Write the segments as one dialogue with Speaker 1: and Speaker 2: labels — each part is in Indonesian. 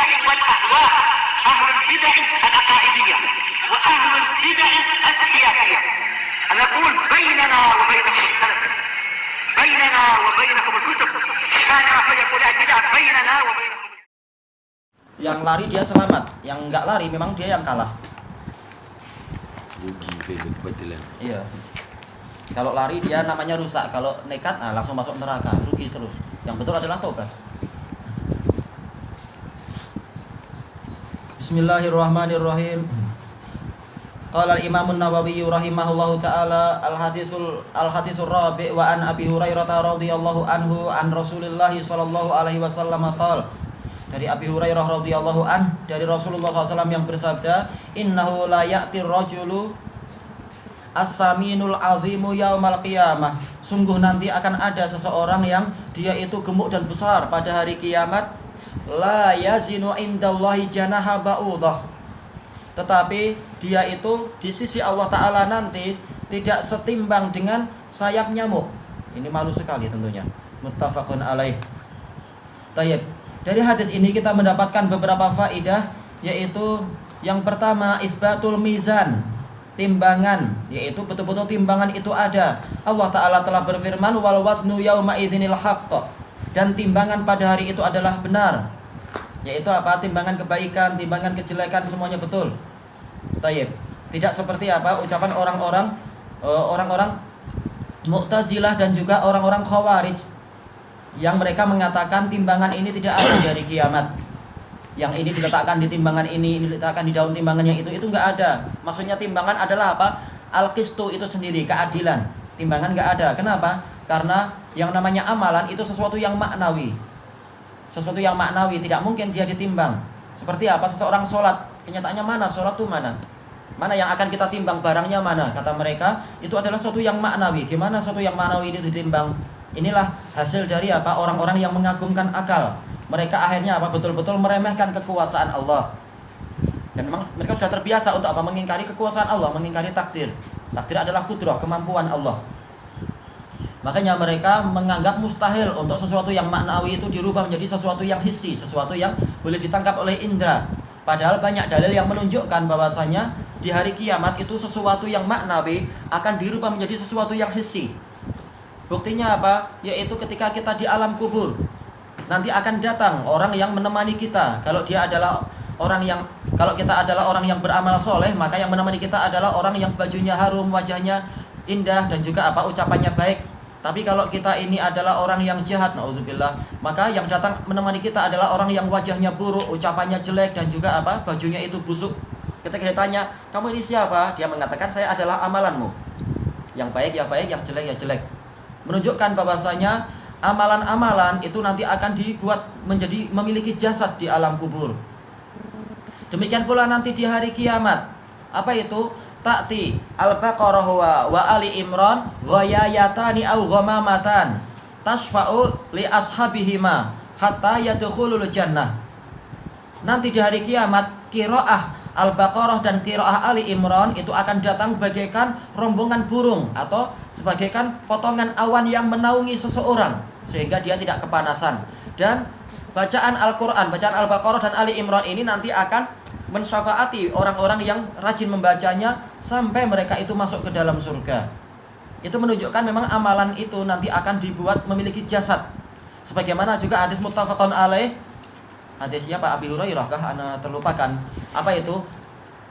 Speaker 1: البدع والأهواء، أهل البدع العقائدية وأهل البدع السياسية. نقول بيننا وبينكم السلف، بيننا وبينكم الكتب، كان فيقول البدع بيننا وبينكم.
Speaker 2: Yang lari dia selamat, yang enggak lari memang dia yang kalah.
Speaker 3: Rugi betul.
Speaker 2: Iya. Kalau lari dia namanya rusak, kalau nekat langsung masuk neraka, rugi terus. Yang betul adalah tobat. Bismillahirrahmanirrahim. Qala al-Imam an-Nawawi rahimahullahu taala al-haditsul rabi' wa an Abi Hurairah radhiyallahu anhu an Rasulillah sallallahu alaihi wasallam qala. Dari Abi Hurairah radhiyallahu an dari Rasulullah SAW yang bersabda, innahu la ya'tir rajulu as-saminul azimu yaumal qiyamah. Sungguh nanti akan ada seseorang yang dia itu gemuk dan besar pada hari kiamat. La yazinu indallahi janaha ba'udah. Tetapi dia itu di sisi Allah Ta'ala nanti tidak setimbang dengan sayap nyamuk. Ini malu sekali tentunya. Muttafaqun alaih. Tayyib. Dari hadis ini kita mendapatkan beberapa faidah, yaitu yang pertama isbatul mizan, timbangan, yaitu betul-betul timbangan itu ada. Allah Ta'ala telah berfirman wal wasnu yauma idzinil haqq, dan timbangan pada hari itu adalah benar. Yaitu apa? Timbangan kebaikan, timbangan kejelekan, semuanya betul. Tayyib. Tidak seperti apa ucapan orang-orang Mu'tazilah dan juga orang-orang Khawarij yang mereka mengatakan timbangan ini tidak ada dari kiamat. Yang ini diletakkan di timbangan ini diletakkan di daun timbangan yang itu enggak ada. Maksudnya timbangan adalah apa? Al-qistu itu sendiri, keadilan. Timbangan enggak ada. Kenapa? Karena yang namanya amalan itu sesuatu yang maknawi. Sesuatu yang maknawi, tidak mungkin dia ditimbang. Seperti apa? Seseorang sholat, kenyataannya mana? Sholat itu mana? Mana yang akan kita timbang, barangnya mana? Kata mereka, itu adalah sesuatu yang maknawi. Gimana sesuatu yang maknawi itu ditimbang? Inilah hasil dari apa? Orang-orang yang mengagungkan akal. Mereka akhirnya apa? Betul-betul meremehkan kekuasaan Allah. Dan memang mereka sudah terbiasa untuk apa? Mengingkari kekuasaan Allah, mengingkari takdir. Takdir adalah kudrah, kemampuan Allah. Makanya mereka menganggap mustahil untuk sesuatu yang maknawi itu dirubah menjadi sesuatu yang hissi, sesuatu yang boleh ditangkap oleh indera. Padahal banyak dalil yang menunjukkan bahwasanya di hari kiamat itu sesuatu yang maknawi akan dirubah menjadi sesuatu yang hissi. Buktinya apa? Yaitu ketika kita di alam kubur, nanti akan datang orang yang menemani kita. Kalau kita adalah orang yang beramal soleh, maka yang menemani kita adalah orang yang bajunya harum, wajahnya indah, dan juga apa? Ucapannya baik. Tapi kalau kita ini adalah orang yang jahat, naudzubillah, maka yang datang menemani kita adalah orang yang wajahnya buruk, ucapannya jelek, dan juga apa? Bajunya itu busuk. Ketika ditanya, kamu ini siapa? Dia mengatakan, saya adalah amalanmu. Yang baik ya baik, yang jelek ya jelek. Menunjukkan bahwasanya amalan-amalan itu nanti akan dibuat menjadi memiliki jasad di alam kubur. Demikian pula nanti di hari kiamat. Apa itu? Ta'ti Al-Baqarah wa Ali Imran ghayayatani au ghamamatan tashfa'u li ashabihima hatta yadkhulul jannah. Nanti di hari kiamat qiraah Al-Baqarah dan qiraah Ali Imran itu akan datang bagaikan rombongan burung atau sebagaikan potongan awan yang menaungi seseorang sehingga dia tidak kepanasan. Dan bacaan Al-Qur'an, bacaan Al-Baqarah dan Ali Imran ini nanti akan mensyafaati orang-orang yang rajin membacanya sampai mereka itu masuk ke dalam surga. Itu menunjukkan memang amalan itu nanti akan dibuat memiliki jasad. Sebagaimana juga hadis muttafaqun alaih, hadisnya Pak Abi Hurairah kah? Ana terlupakan. Apa itu?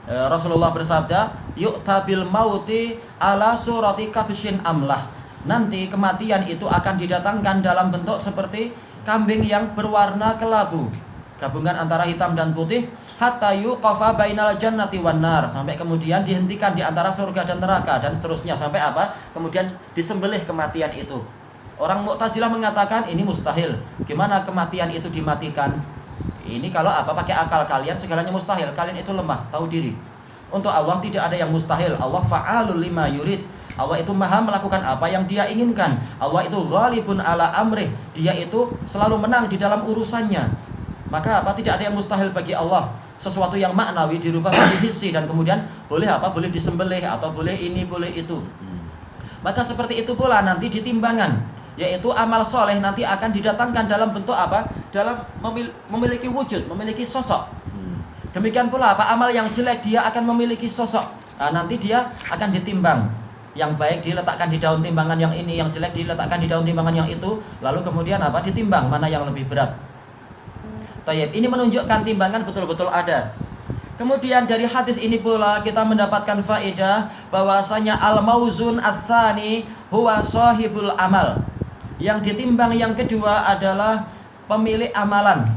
Speaker 2: Rasulullah bersabda, yu'ta bil mauti ala surati kabshin amlah. Nanti kematian itu akan didatangkan dalam bentuk seperti kambing yang berwarna kelabu, gabungan antara hitam dan putih, hatta yuqafa bainal jannati wan nar, sampai kemudian dihentikan di antara surga dan neraka, dan seterusnya sampai apa? Kemudian disembelih kematian itu. Orang Mu'tazilah mengatakan ini mustahil. Gimana kematian itu dimatikan? Ini kalau apa? Pakai akal kalian segalanya mustahil. Kalian itu lemah, tahu diri. Untuk Allah tidak ada yang mustahil. Allah fa'alul lima yurid. Allah itu maha melakukan apa yang dia inginkan. Allah itu ghalibun ala amrih. Dia itu selalu menang di dalam urusannya. Maka apa? Tidak ada yang mustahil bagi Allah. Sesuatu yang maknawi dirubah menjadi hissi, dan kemudian boleh apa? Boleh disembelih atau boleh ini, boleh itu. Maka seperti itu pula nanti di timbangan. yaitu amal soleh nanti akan didatangkan dalam bentuk apa? Dalam memiliki wujud, memiliki sosok. Demikian pula apa? Amal yang jelek dia akan memiliki sosok. Nah, nanti dia akan ditimbang. Yang baik diletakkan di daun timbangan yang ini, yang jelek diletakkan di daun timbangan yang itu, lalu kemudian apa? Ditimbang mana yang lebih berat. Tayyib, ini menunjukkan timbangan betul-betul ada. Kemudian dari hadis ini pula kita mendapatkan faedah bahwasanya al-mauzun as-sani huwa sahibul amal. Yang ditimbang yang kedua adalah pemilik amalan.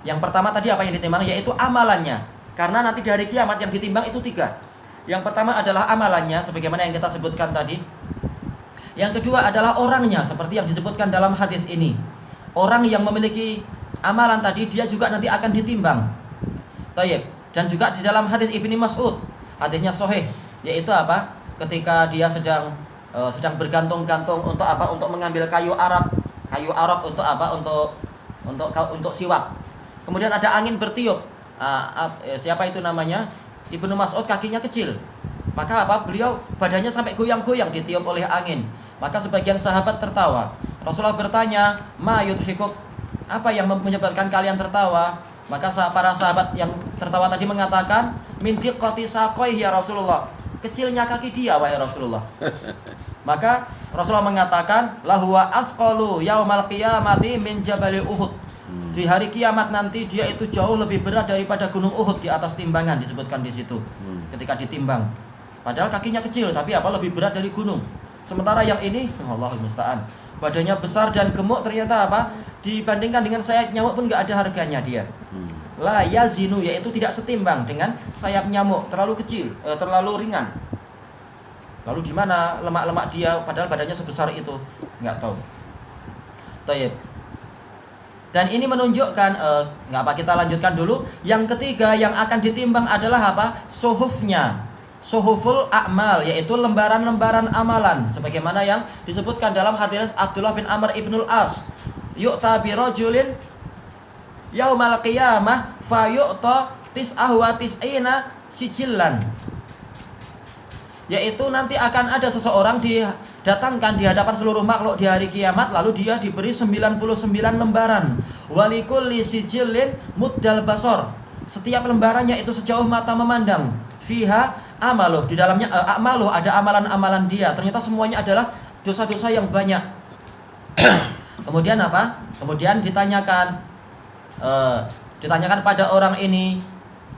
Speaker 2: Yang pertama tadi apa yang ditimbang? Yaitu amalannya. Karena nanti di hari kiamat yang ditimbang itu 3. Yang pertama adalah amalannya, sebagaimana yang kita sebutkan tadi. Yang kedua adalah orangnya, seperti yang disebutkan dalam hadis ini. Orang yang memiliki amalan tadi, dia juga nanti akan ditimbang. Tayyib. Dan juga di dalam hadis Ibnu Mas'ud, hadisnya sahih, yaitu apa? Ketika dia sedang bergantung-gantung untuk apa? Untuk mengambil kayu arak untuk apa? Untuk siwak. Kemudian ada angin bertiup. Siapa itu namanya? Ibnu Mas'ud kakinya kecil. Maka apa? Beliau badannya sampai goyang-goyang ditiup oleh angin. Maka sebagian sahabat tertawa. Rasulullah bertanya, "Ma yudhikuk?" Apa yang menyebabkan kalian tertawa? Maka para sahabat yang tertawa tadi mengatakan, "Min diqqati saqai ya Rasulullah." Kecilnya kaki dia wahai Rasulullah. Maka Rasulullah mengatakan, "Lahuwa asqalu yaumal qiyamati min jabalil Uhud." Di hari kiamat nanti dia itu jauh lebih berat daripada gunung Uhud di atas timbangan, disebutkan di situ. Ketika ditimbang. Padahal kakinya kecil tapi apa? Lebih berat dari gunung. Sementara yang ini, Allahul musta'an, badannya besar dan gemuk, ternyata apa? Dibandingkan dengan sayap nyamuk pun nggak ada harganya dia. La yazinu, yaitu tidak setimbang dengan sayap nyamuk, terlalu kecil, terlalu ringan. Lalu di mana lemak-lemak dia padahal badannya sebesar itu? Nggak tahu. Tayyib. Dan ini menunjukkan, nggak apa, kita lanjutkan dulu. Yang ketiga yang akan ditimbang adalah apa? Suhufnya, suhuful a'mal, yaitu lembaran-lembaran amalan. Sebagaimana yang disebutkan dalam hadis Abdullah bin Amr ibnul As. Yu'ta birajulin yaumal qiyamah fayu'ta tis'ah wa tis'ina sijillan. Yaitu nanti akan ada seseorang didatangkan di hadapan seluruh makhluk di hari kiamat, lalu dia diberi 99 lembaran. Walikulli sijillin muddal basor. Setiap lembarannya itu sejauh mata memandang. Fiha amaluh, di dalamnya amaluh, ada amalan-amalan dia. Ternyata semuanya adalah dosa-dosa yang banyak. Kemudian apa? Kemudian ditanyakan pada orang ini,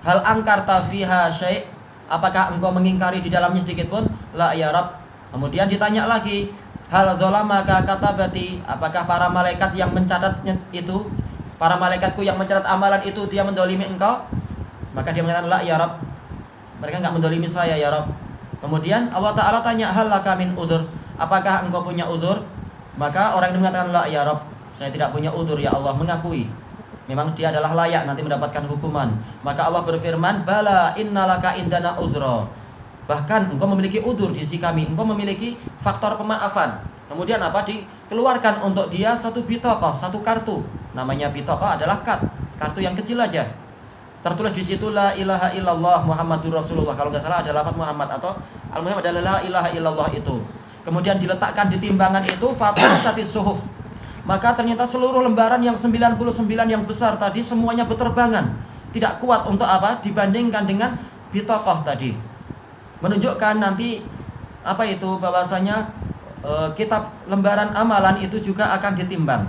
Speaker 2: hal angkarta fiha syai', apakah engkau mengingkari di dalamnya sedikit pun? La ya Rabb. Kemudian ditanya lagi, hal dzalamaka katabati, apakah para malaikat yang mencatatnya itu, para malaikatku yang mencatat amalan itu, dia mendolimi engkau? Maka dia mengatakan, la ya Rabb, mereka enggak mendolimi saya ya Rabb. Kemudian Allah Ta'ala tanya, hal laka min udzur, apakah engkau punya udzur? Maka orang ini mengatakan, la ya Rabb, saya tidak punya udzur ya Allah, mengakui memang dia adalah layak nanti mendapatkan hukuman. Maka Allah berfirman, bala innalaka indana udzra. Bahkan engkau memiliki udzur di sisi kami, engkau memiliki faktor pemaafan. Kemudian apa? Dikeluarkan untuk dia satu bitokoh, satu kartu. Namanya bitokoh adalah kartu yang kecil aja. Tertulis di situ la ilaha illallah Muhammadur Rasulullah. Kalau nggak salah ada lafaz Muhammad atau al-muhim adalah la ilaha illallah itu. Kemudian diletakkan di timbangan itu fatashatis suhuf. Maka ternyata seluruh lembaran yang 99 yang besar tadi semuanya berterbangan. Tidak kuat untuk apa? Dibandingkan dengan bitokoh tadi. Menunjukkan nanti apa itu? Bahwasanya kitab lembaran amalan itu juga akan ditimbang.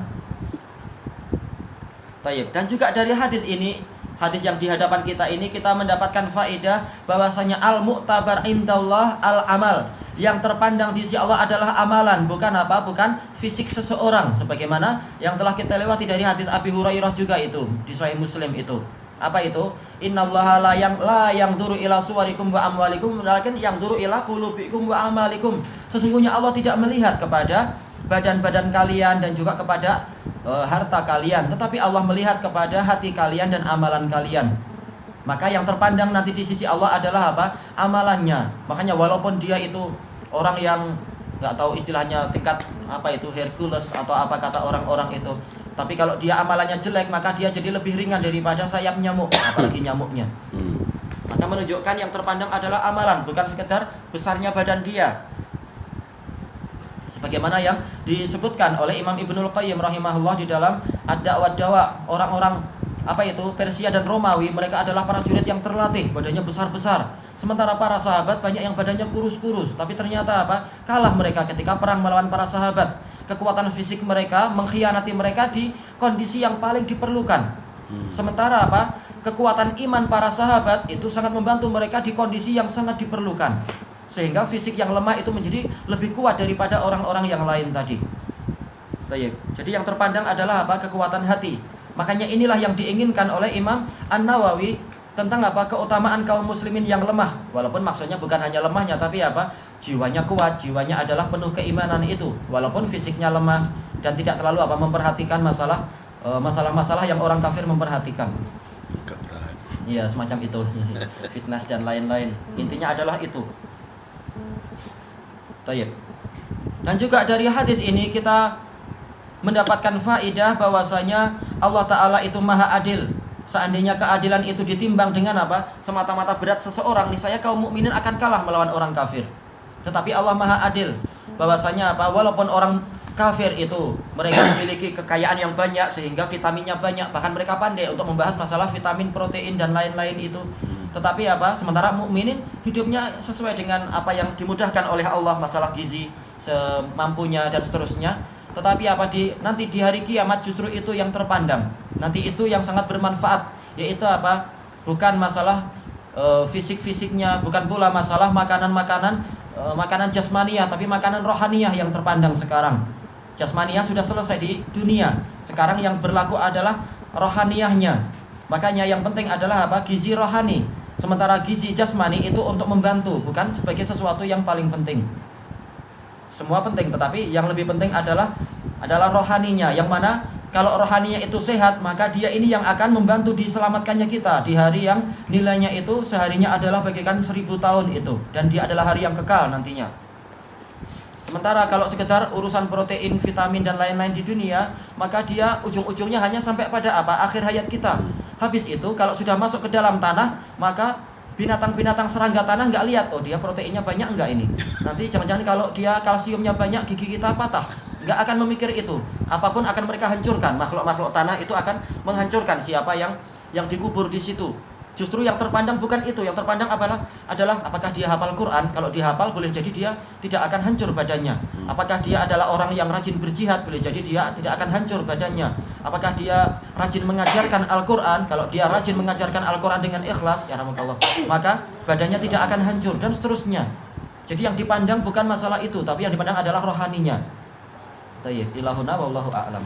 Speaker 2: Baik. Dan juga dari hadis ini, hadis yang di hadapan kita ini, kita mendapatkan faedah bahwasanya al-mu'tabar indallah al-amal. Yang terpandang di sisi Allah adalah amalan, bukan apa? Bukan fisik seseorang. Sebagaimana yang telah kita lewati dari hadis Abi Hurairah juga itu di Sahih Muslim itu. Apa itu? Innallaha la yanzuru ila suwarikum wa amwalikum, walakin yanzuru ila qulubikum wa amalikum. Sesungguhnya Allah tidak melihat kepada badan-badan kalian dan juga kepada harta kalian, tetapi Allah melihat kepada hati kalian dan amalan kalian. Maka yang terpandang nanti di sisi Allah adalah apa? Amalannya. Makanya walaupun dia itu orang yang nggak tahu istilahnya tingkat apa itu Hercules atau apa kata orang-orang itu, tapi kalau dia amalannya jelek maka dia jadi lebih ringan daripada sayap nyamuk, apalagi nyamuknya. Maka menunjukkan yang terpandang adalah amalan, bukan sekedar besarnya badan dia. Sebagaimana yang disebutkan oleh Imam Ibnul Qayyim rahimahullah di dalam Ad-Da'wa Dawa, orang-orang Persia dan Romawi, mereka adalah prajurit yang terlatih, badannya besar-besar. Sementara para sahabat banyak yang badannya kurus-kurus, tapi ternyata kalah mereka ketika perang melawan para sahabat. Kekuatan fisik mereka mengkhianati mereka di kondisi yang paling diperlukan. Sementara kekuatan iman para sahabat itu sangat membantu mereka di kondisi yang sangat diperlukan. Sehingga fisik yang lemah itu menjadi lebih kuat daripada orang-orang yang lain tadi. Jadi yang terpandang adalah kekuatan hati. Makanya inilah yang diinginkan oleh Imam An-Nawawi tentang keutamaan kaum muslimin yang lemah. Walaupun maksudnya bukan hanya lemahnya, tapi jiwanya kuat, jiwanya adalah penuh keimanan itu. Walaupun fisiknya lemah dan tidak terlalu memperhatikan masalah-masalah yang orang kafir memperhatikan. Iya, semacam itu. Fitness dan lain-lain. Intinya adalah itu. Dan juga dari hadis ini kita mendapatkan faidah bahwasanya Allah Ta'ala itu maha adil. Seandainya keadilan itu ditimbang dengan semata-mata berat seseorang, niscaya kaum mukminin akan kalah melawan orang kafir. Tetapi Allah maha adil, bahwasanya walaupun orang kafir itu mereka memiliki kekayaan yang banyak sehingga vitaminnya banyak, bahkan mereka pandai untuk membahas masalah vitamin, protein dan lain-lain itu. Tetapi sementara mukminin hidupnya sesuai dengan apa yang dimudahkan oleh Allah, masalah gizi semampunya dan seterusnya. Tetapi nanti di hari kiamat justru itu yang terpandang. Nanti itu yang sangat bermanfaat, yaitu bukan masalah fisik-fisiknya, bukan pula masalah makanan jasmaniyah, tapi makanan rohaniyah yang terpandang sekarang. Jasmaniyah sudah selesai di dunia. Sekarang yang berlaku adalah rohaniyahnya. Makanya yang penting adalah gizi rohani. Sementara gizi jasmani itu untuk membantu, bukan sebagai sesuatu yang paling penting. Semua penting, tetapi yang lebih penting adalah rohaninya. Yang mana kalau rohaninya itu sehat, maka dia ini yang akan membantu diselamatkannya kita di hari yang nilainya itu seharinya adalah bagaikan 1000 tahun itu, dan dia adalah hari yang kekal nantinya. Sementara kalau sekedar urusan protein, vitamin dan lain-lain di dunia, maka dia ujung-ujungnya hanya sampai pada akhir hayat kita. Habis itu kalau sudah masuk ke dalam tanah, maka binatang-binatang serangga tanah nggak lihat, oh dia proteinnya banyak enggak ini. Nanti jangan-jangan kalau dia kalsiumnya banyak, gigi kita patah. Nggak akan memikir itu. Apapun akan mereka hancurkan. Makhluk-makhluk tanah itu akan menghancurkan siapa yang dikubur di situ. Justru yang terpandang bukan itu. Yang terpandang adalah apakah dia hafal Quran. Kalau dia hafal, boleh jadi dia tidak akan hancur badannya. Apakah dia adalah orang yang rajin berjihad, boleh jadi dia tidak akan hancur badannya. Apakah dia rajin mengajarkan Al-Quran. Kalau dia rajin mengajarkan Al-Quran dengan ikhlas, ya rahmatullah, maka badannya tidak akan hancur, dan seterusnya. Jadi yang dipandang bukan masalah itu, tapi yang dipandang adalah rohaninya. Tayyib, ilahuna wallahu a'lam.